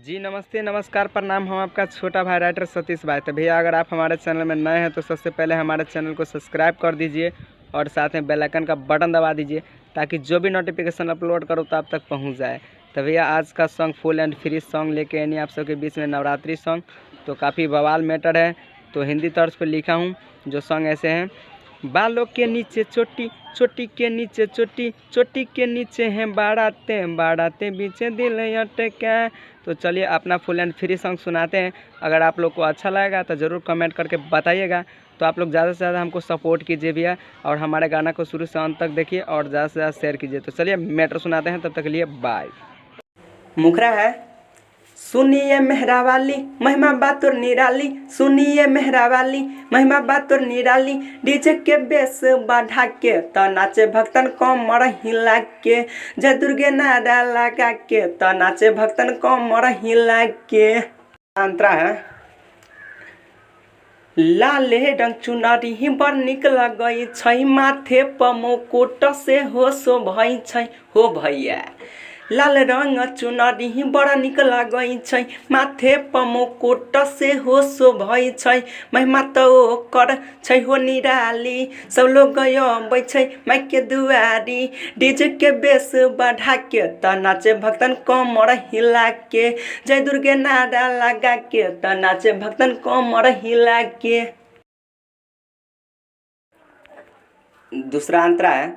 जी नमस्ते नमस्कार प्रणाम। हम आपका छोटा भाई राइटर सतीश भाई। तो भैया अगर आप हमारे चैनल में नए हैं तो सबसे पहले हमारे चैनल को सब्सक्राइब कर दीजिए और साथ में बेल आइकन का बटन दबा दीजिए ताकि जो भी नोटिफिकेशन अपलोड करो तो आप तक पहुंच जाए। तो भैया आज का song full and free song लेके आनी आप सबके बीच में नवरात्रि सॉन्ग। तो काफ़ी बवाल मैटर है, तो हिंदी तर्ज पर लिखा हूँ। जो सॉन्ग ऐसे हैं, बालों के नीचे चोटी, चोटी के नीचे चोटी, चोटी के नीचे हैं बाड़ाते, बाड़ाते पीछे दिल अटका। तो चलिए अपना फुल एंड फ्री सॉन्ग सुनाते हैं। अगर आप लोग को अच्छा लगेगा तो ज़रूर कमेंट करके बताइएगा। तो आप लोग ज़्यादा से ज़्यादा हमको सपोर्ट कीजिए भैया, और हमारे गाना को शुरू से अंत तक देखिए और ज़्यादा से ज़्यादा शेयर कीजिए। तो चलिए मैटर सुनाते हैं, तब तक के लिए बाय। मुखरा है, सुनिए मेहरा वाली महिमा बातुर निराली, सुनिए मेहरा वाली महिमा बातुर निराली। डीजे के बेस बढ़ा के तो नाचे भक्तन कमर हिला के, जय दुर्गे नारा लगा के तो नाचे भक्तन कमर हिला के। अंतरा है, लाले रंग चुनरी ही बड़ निक लगई छै, माथे पर मुकुट से हो शो भई छै। हो भैया लाल रंग चुनरी ही बड़ा निक लगई छै, माथे पर मुकुट से हो शो भई छै। महिमा तो कर छै हो निराली, सब लोग गए छै माई के दुआरी। डीजे के बेस बढ़ा के तो नाचे भक्तन कमर हिला के, जय दुर्गे नारा लगा के तो नाचे भक्तन कमर हिला के। दूसरा अंतरा है,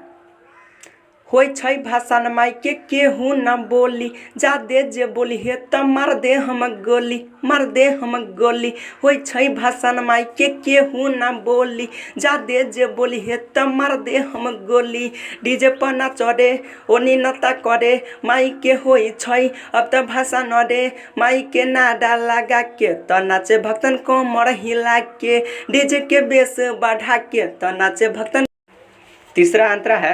होई छै भाषण माई के केहू न बोली, जा दे जे बोली हे त मार दे हम गोली, मार दे हम गोली। होई छै भाषण माई के केहू न बोली, जा दे जे बोली हे त मार दे हम गोली। डीजे पर नाच रे ओनी नता करे, माई के होई छै अब त भाषण रे। माई के नारा लगा के त नाचे भक्तन कमर हिला के, डीजे के बेस बढ़ा के त नाचे भक्तन। तीसरा अंतरा है,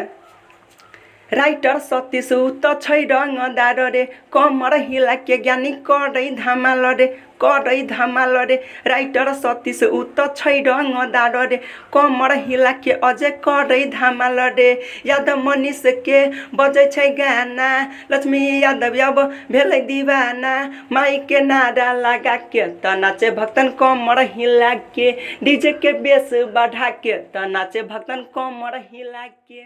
राइटर सतीश तो छै रंगदार रे, कमर हिला के ज्ञानी करै धमाल रे, करै धमाल रे। राइटर सतीश तो छै रंगदार रे, कमर हिला के अजय करै धमाल रे। यादव मनीष के बजै छै गाना, लक्ष्मी यादव अब भेलै दीवाना। माई के नारा लगा के त नाचे भक्तन कमर हिला के, डीजे के बेस बढ़ा के त नाचे भक्तन कमर हिला के।